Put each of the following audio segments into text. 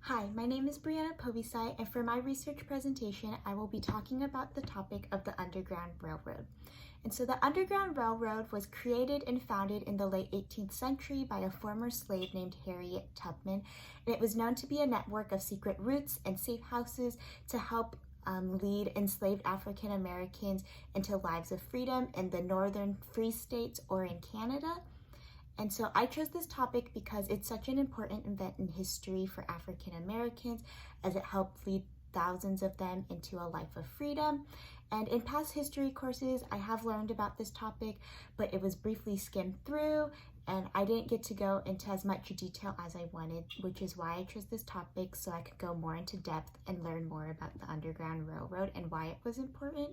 Hi, my name is Brianna Povisai, and for my research presentation, I will be talking about the topic of the Underground Railroad. And so the Underground Railroad was created and founded in the late 18th century by a former slave named Harriet Tubman, and it was known to be a network of secret routes and safe houses to help lead enslaved African Americans into lives of freedom in the northern free states or in Canada. And so I chose this topic because it's such an important event in history for African Americans, as it helped lead thousands of them into a life of freedom. And in past history courses, I have learned about this topic, but it was briefly skimmed through and I didn't get to go into as much detail as I wanted, which is why I chose this topic, so I could go more into depth and learn more about the Underground Railroad and why it was important.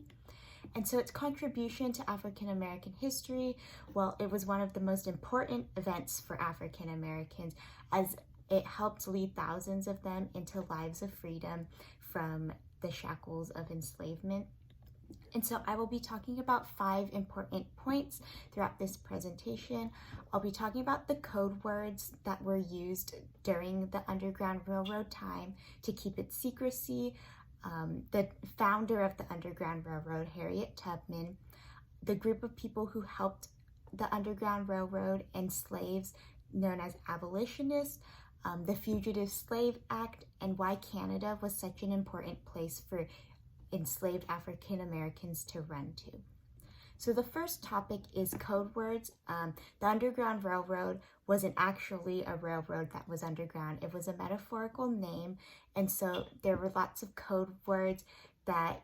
And so its contribution to African American history, well, it was one of the most important events for African Americans, as it helped lead thousands of them into lives of freedom from the shackles of enslavement. And so I will be talking about 5 important points throughout this presentation. I'll be talking about the code words that were used during the Underground Railroad time to keep its secrecy, the founder of the Underground Railroad, Harriet Tubman, the group of people who helped the Underground Railroad, and slaves known as abolitionists, the Fugitive Slave Act, and why Canada was such an important place for enslaved African Americans to run to. So the first topic is code words. The Underground Railroad wasn't actually a railroad that was underground. It was a metaphorical name, and so there were lots of code words that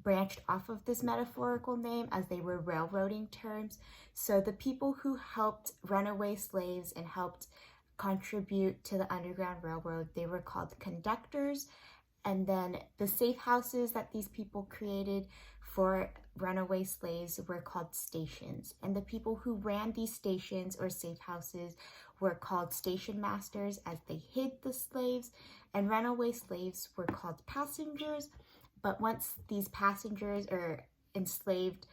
branched off of this metaphorical name as they were railroading terms. So the people who helped runaway slaves and helped contribute to the Underground Railroad, they were called conductors. And then the safe houses that these people created for runaway slaves were called stations. And the people who ran these stations or safe houses were called station masters, as they hid the slaves. And runaway slaves were called passengers. But once these passengers or enslaved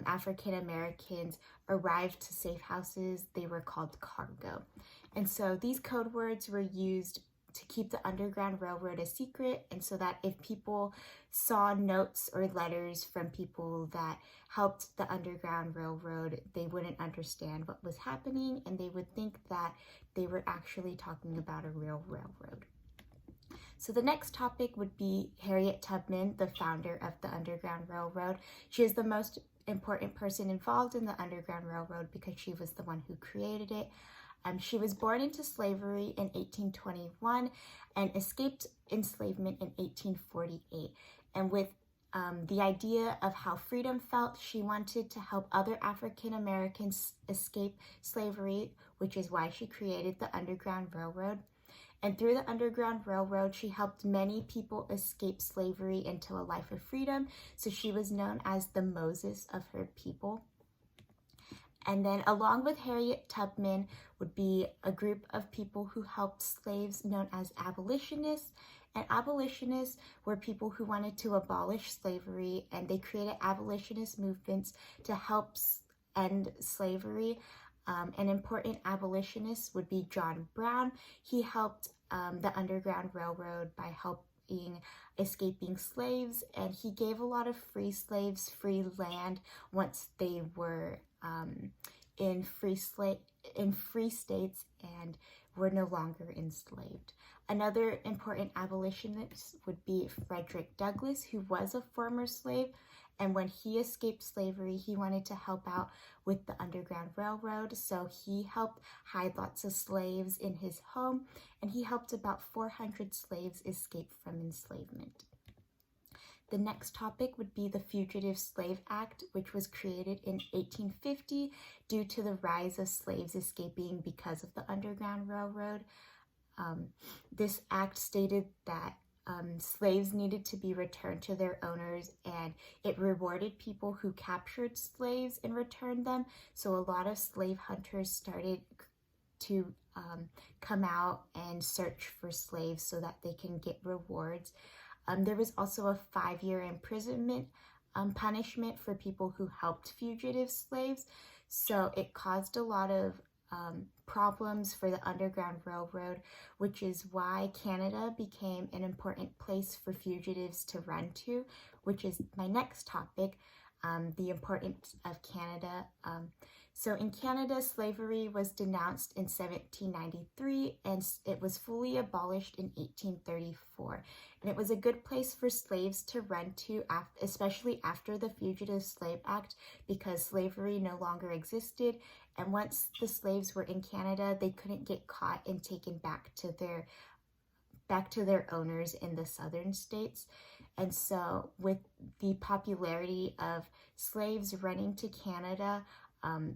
African Americans arrived to safe houses, they were called cargo. And so these code words were used to keep the Underground Railroad a secret, and so that if people saw notes or letters from people that helped the Underground Railroad, they wouldn't understand what was happening, and they would think that they were actually talking about a real railroad. So the next topic would be Harriet Tubman, the founder of the Underground Railroad. She is the most important person involved in the Underground Railroad because she was the one who created it. She was born into slavery in 1821 and escaped enslavement in 1848. And with the idea of how freedom felt, she wanted to help other African Americans escape slavery, which is why she created the Underground Railroad. And through the Underground Railroad, she helped many people escape slavery into a life of freedom. So she was known as the Moses of her people. And then along with Harriet Tubman would be a group of people who helped slaves known as abolitionists. And abolitionists were people who wanted to abolish slavery, and they created abolitionist movements to help end slavery. An important abolitionist would be John Brown. He helped the Underground Railroad by helping escaping slaves, and he gave a lot of free slaves free land once they were in free states and were no longer enslaved. Another important abolitionist would be Frederick Douglass, who was a former slave, and when he escaped slavery, he wanted to help out with the Underground Railroad, so he helped hide lots of slaves in his home, and he helped about 400 slaves escape from enslavement. The next topic would be the Fugitive Slave Act, which was created in 1850 due to the rise of slaves escaping because of the Underground Railroad. This act stated that slaves needed to be returned to their owners, and it rewarded people who captured slaves and returned them. So a lot of slave hunters started to come out and search for slaves so that they can get rewards. There was also a 5-year imprisonment punishment for people who helped fugitive slaves. So it caused a lot of problems for the Underground Railroad, which is why Canada became an important place for fugitives to run to, which is my next topic, the importance of Canada. So in Canada, slavery was denounced in 1793 and it was fully abolished in 1834. And it was a good place for slaves to run to, especially after the Fugitive Slave Act, because slavery no longer existed. And once the slaves were in Canada, they couldn't get caught and taken back to their owners in the southern states. And so with the popularity of slaves running to Canada,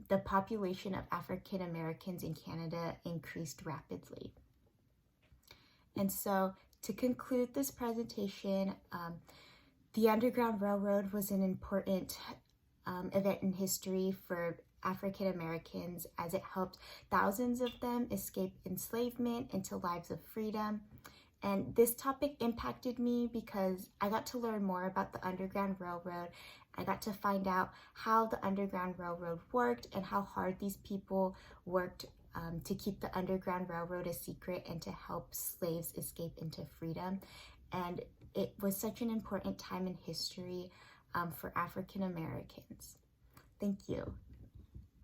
the population of African Americans in Canada increased rapidly. And so to conclude this presentation, the Underground Railroad was an important event in history for African Americans, as it helped thousands of them escape enslavement into lives of freedom. And this topic impacted me because I got to learn more about the Underground Railroad. I got to find out how the Underground Railroad worked and how hard these people worked to keep the Underground Railroad a secret and to help slaves escape into freedom. And it was such an important time in history for African Americans. Thank you.